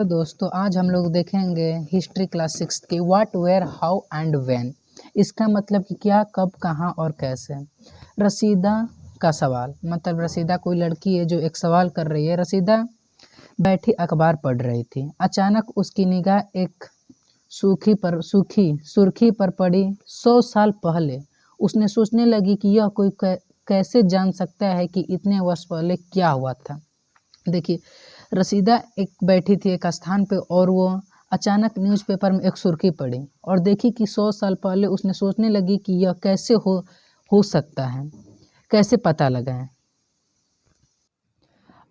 तो दोस्तों आज हम लोग देखेंगे हिस्ट्री क्लास 6 की what where how and when. इसका मतलब कि क्या, कब, कहाँ और कैसे। रसीदा का सवाल, मतलब रसीदा कोई लड़की है जो एक सवाल कर रही है। रसीदा बैठी अखबार पढ़ रही थी। अचानक उसकी निगाह एक सुर्खी पर पड़ी। 100 साल पहले। उसने सोचने लगी कि यह कोई कैसे जान सकता है कि इतने वर्ष पहले क्या हुआ था। देखिए, रसीदा एक बैठी थी एक स्थान पे और वो अचानक न्यूज़पेपर में एक सुर्खी पड़ी और देखी कि 100 साल पहले। उसने सोचने लगी कि यह कैसे हो सकता है, कैसे पता लगाएं।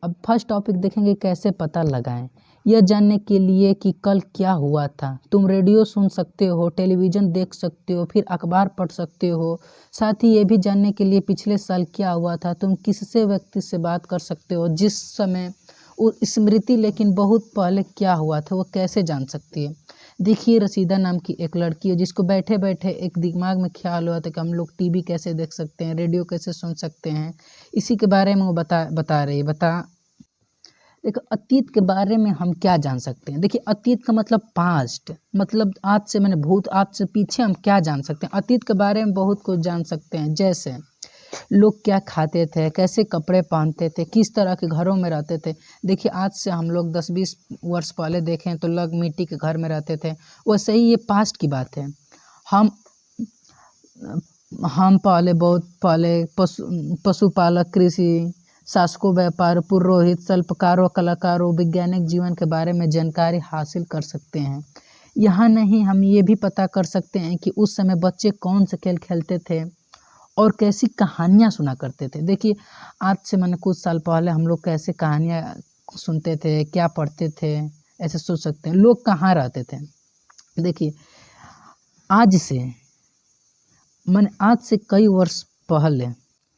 अब फर्स्ट टॉपिक देखेंगे, कैसे पता लगाएं। यह जानने के लिए कि कल क्या हुआ था। तुम रेडियो सुन सकते हो, टेलीविज़न देख सकते हो, फिर अखबार पढ़ सकते हो। साथ ही ये भी जानने के लिए पिछले साल क्या हुआ था। तुम किससे व्यक्ति से बात कर सकते हो जिस समय स्मृति, लेकिन बहुत पहले क्या हुआ था वो कैसे जान सकती है। देखिए, रसीदा नाम की एक लड़की है जिसको बैठे बैठे एक दिमाग में ख्याल हुआ था कि हम लोग टीवी कैसे देख सकते हैं, रेडियो कैसे सुन सकते हैं। इसी के बारे में वो बता रही देखो, अतीत के बारे में हम क्या जान सकते हैं। देखिए, अतीत का मतलब पास्ट, मतलब आज से मैंने भूत, आज से पीछे हम क्या जान सकते हैं। अतीत के बारे में बहुत कुछ जान सकते हैं, जैसे लोग क्या खाते थे, कैसे कपड़े पहनते थे, किस तरह के घरों में रहते थे। देखिए, आज से हम लोग 10-20 वर्ष पहले देखें तो लोग मिट्टी के घर में रहते थे। वैसे ही ये पास्ट की बात है। हम पहले, बहुत पहले पशुपालक, कृषि, शासकों, व्यापार, पुरोहित, शिल्पकारों, कलाकारों, वैज्ञानिक जीवन के बारे में जानकारी हासिल कर सकते हैं। यहाँ नहीं, हम ये भी पता कर सकते हैं कि उस समय बच्चे कौन से खेल खेलते थे और कैसी कहानियाँ सुना करते थे। देखिए, आज से मैंने कुछ साल पहले हम लोग कैसे कहानियाँ सुनते थे, क्या पढ़ते थे, ऐसे सोच सकते हैं। लोग कहाँ रहते थे। देखिए, आज से कई वर्ष पहले।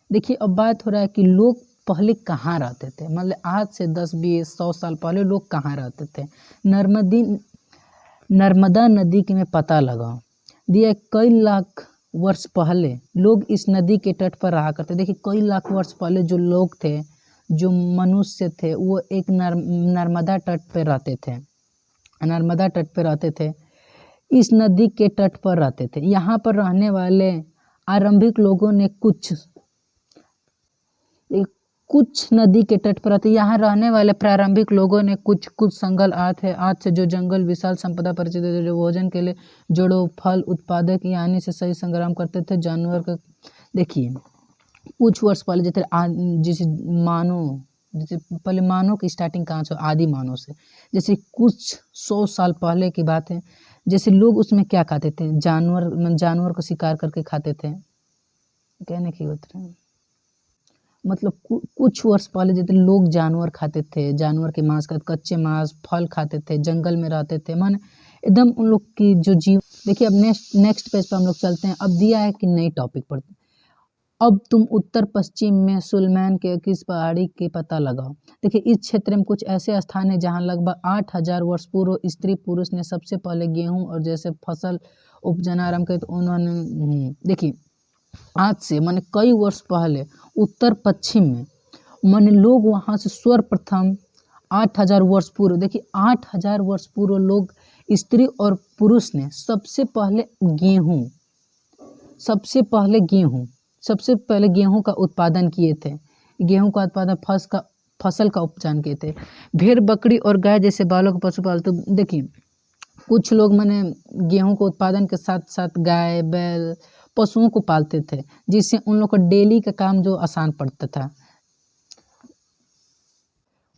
देखिए, अब बात हो रहा है कि लोग पहले कहाँ रहते थे। मतलब आज से 10-20-100 साल पहले लोग कहाँ रहते थे। नर्मदा नदी के में पता लगाओ दिया। कई लाख वर्ष पहले लोग इस नदी के तट पर रहा करते। देखिए, कई लाख वर्ष पहले जो लोग थे, जो मनुष्य थे, वो एक नर्मदा तट पर रहते थे। नर्मदा तट पर रहते थे, इस नदी के तट पर रहते थे। यहाँ पर रहने वाले आरंभिक लोगों ने कुछ नदी के तट पर रहते। यहाँ रहने वाले प्रारंभिक लोगों ने कुछ जंगल आज से जो जंगल विशाल संपदा परिचित थे, जो भोजन के लिए जड़ों, फल उत्पादक यानी से सही संग्राम करते थे जानवर का। देखिए, कुछ वर्ष पहले जैसे पहले मानव की स्टार्टिंग कहाँ से, आदि मानव से। जैसे कुछ 100 साल पहले की बात है। जैसे लोग उसमें क्या खाते थे, जानवर को शिकार करके खाते थे। कहने की बात है, मतलब कुछ वर्ष पहले जैसे लोग जानवर खाते थे, जानवर के मांस खाते, कच्चे मांस, फल खाते थे, जंगल में रहते थे। मन एकदम उन लोग की जो जीव। देखिए, अब नेक्स्ट पेज पर हम लोग चलते हैं। अब दिया है कि नई टॉपिक पर। अब तुम उत्तर पश्चिम में सुलेमान के किस पहाड़ी के पता लगाओ। देखिए, इस क्षेत्र में कुछ ऐसे स्थान हैं जहां लगभग 8000 वर्ष पूर्व स्त्री पुरुष ने सबसे पहले गेहूं और जैसे फसल उपजना आरंभ किया। तो उन्होंने देखिए, आज से माने कई वर्ष पहले उत्तर पश्चिम में माने लोग वहाँ से सर्वप्रथम 8000 वर्ष पूर्व। देखिए, 8000 वर्ष पूर्व लोग, स्त्री और पुरुष ने सबसे पहले गेहूं का उत्पादन किए थे। गेहूं का उत्पादन, फसल का उपजान किए थे। भेड़, बकरी और गाय जैसे बालों का पशु पालतू। देखिए, कुछ लोग माने गेहूं के उत्पादन के साथ साथ गाय, बैल, पशुओं को पालते थे, जिससे उन लोग का डेली का काम जो आसान पड़ता था।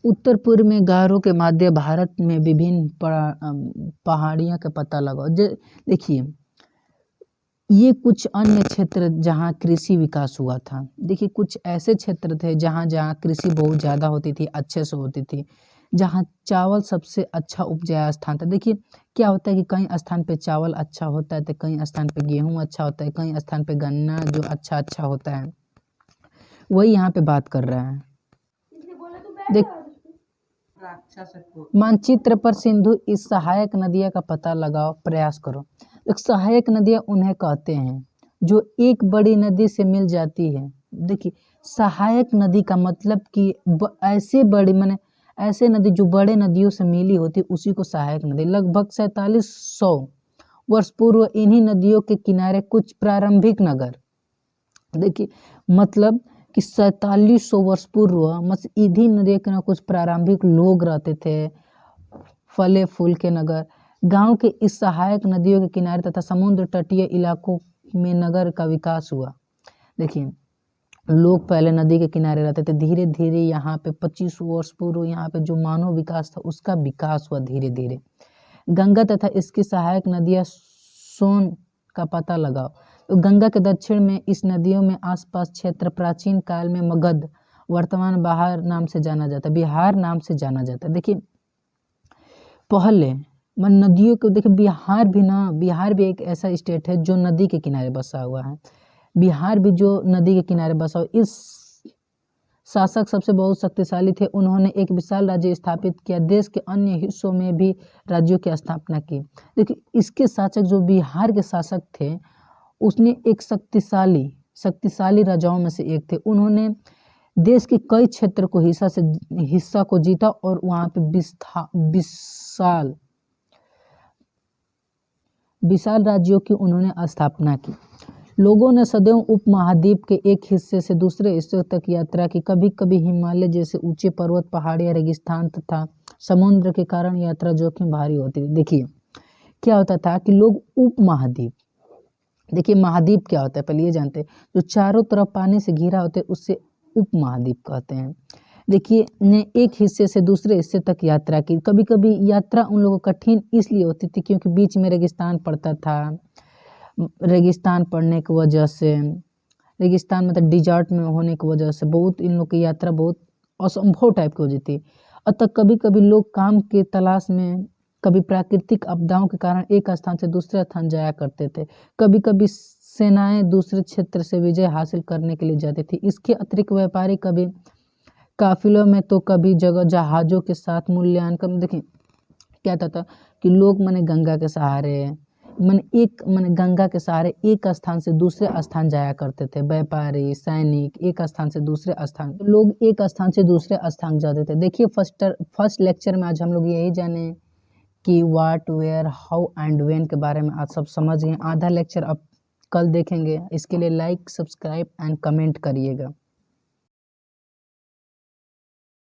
उत्तर पूर्व में गारों के मध्य भारत में विभिन्न पहाड़ियों का पता लगाओ। देखिए, ये कुछ अन्य क्षेत्र जहाँ कृषि विकास हुआ था। देखिए, कुछ ऐसे क्षेत्र थे जहाँ कृषि बहुत ज़्यादा होती थी, अच्छे से होती थी, जहाँ चावल सबसे अच्छा उपजाया स्थान था। देखिए, क्या होता है कि कई स्थान पे चावल अच्छा होता है, तो कई स्थान पे गेहूं अच्छा होता है, कई स्थान पे गन्ना जो अच्छा होता है। वही यहाँ पे बात कर रहा है। देख, मानचित्र पर सिंधु इस सहायक नदियों का पता लगाओ, प्रयास करो। एक सहायक नदियाँ उन्हें कहते हैं जो एक बड़ी नदी से मिल जाती है। देखिए, सहायक नदी का मतलब कि ऐसे बड़ी, माने ऐसे नदी जो बड़े नदियों से मिली होती उसी को सहायक नदी। लगभग 4700 वर्ष पूर्व इन्हीं नदियों के किनारे कुछ प्रारंभिक नगर, देखिए मतलब कि 4700 वर्ष पूर्व इन्हीं नदियों के कुछ प्रारंभिक लोग रहते थे, फले फूल के नगर। गांव के इस सहायक नदियों के किनारे तथा समुद्र तटीय इलाकों में नगर का विकास हुआ। देखिए लोग पहले नदी के किनारे रहते थे, धीरे धीरे यहाँ पे 25 वर्ष पूर्व यहाँ पे जो मानव विकास था उसका विकास हुआ धीरे धीरे। गंगा तथा इसकी सहायक नदियाँ सोन का पता लगाओ। तो गंगा के दक्षिण में इस नदियों में आसपास क्षेत्र प्राचीन काल में मगध, वर्तमान बिहार नाम से जाना जाता है, बिहार नाम से जाना जाता है। देखिए पहले नदियों को देखिए बिहार भी एक ऐसा स्टेट है जो नदी के किनारे बसा हुआ है। बिहार भी जो नदी के किनारे बसा हुआ, इस शासक सबसे बहुत शक्तिशाली थे। उन्होंने एक विशाल राज्य स्थापित किया, देश के अन्य हिस्सों में भी राज्यों की स्थापना की। देखिए इसके शासक जो बिहार के शासक थे उसने एक शक्तिशाली राजाओं में से एक थे। उन्होंने देश के कई क्षेत्र को हिस्सा को जीता और वहाँ पे विशाल राज्यों की उन्होंने स्थापना की। लोगों ने सदैव उपमहाद्वीप के एक हिस्से से दूसरे हिस्से तक यात्रा की। कभी कभी हिमालय जैसे ऊंचे पर्वत, पहाड़ियाँ, रेगिस्तान तथा समुद्र के कारण यात्रा जोखिम भारी होती थी। देखिए क्या होता था कि लोग उपमहाद्वीप, देखिए महाद्वीप क्या होता है पहले ये जानते हैं, जो चारों तरफ पानी से घिरा होते हैं उससे उपमहाद्वीप कहते हैं। देखिए ने एक हिस्से से दूसरे हिस्से तक यात्रा की। कभी कभी यात्रा उन लोगों को कठिन इसलिए होती थी क्योंकि बीच में रेगिस्तान पड़ता था। रेगिस्तान पड़ने की वजह से, रेगिस्तान मतलब डिजर्ट में होने की वजह से बहुत इन लोग की यात्रा बहुत असंभव टाइप की हो जाती। अतः कभी कभी लोग काम के तलाश में, कभी प्राकृतिक आपदाओं के कारण एक स्थान से दूसरे स्थान जाया करते थे। कभी कभी सेनाएं दूसरे क्षेत्र से विजय हासिल करने के लिए जाती थी। इसके अतिरिक्त व्यापारी कभी काफिलों में तो कभी जगह जहाज़ों के साथ मूल्यांकन। देखिए क्या था कि लोग गंगा के सहारे गंगा के सहारे एक स्थान से दूसरे स्थान जाया करते थे। व्यापारी, सैनिक एक स्थान से दूसरे स्थान, लोग एक स्थान से दूसरे स्थान जाते थे। देखिए फर्स्ट लेक्चर में आज हम लोग यही जाने कि what, where, how and when के बारे में आज सब समझ गए। आधा लेक्चर अब कल देखेंगे। इसके लिए लाइक, सब्सक्राइब एंड कमेंट करिएगा।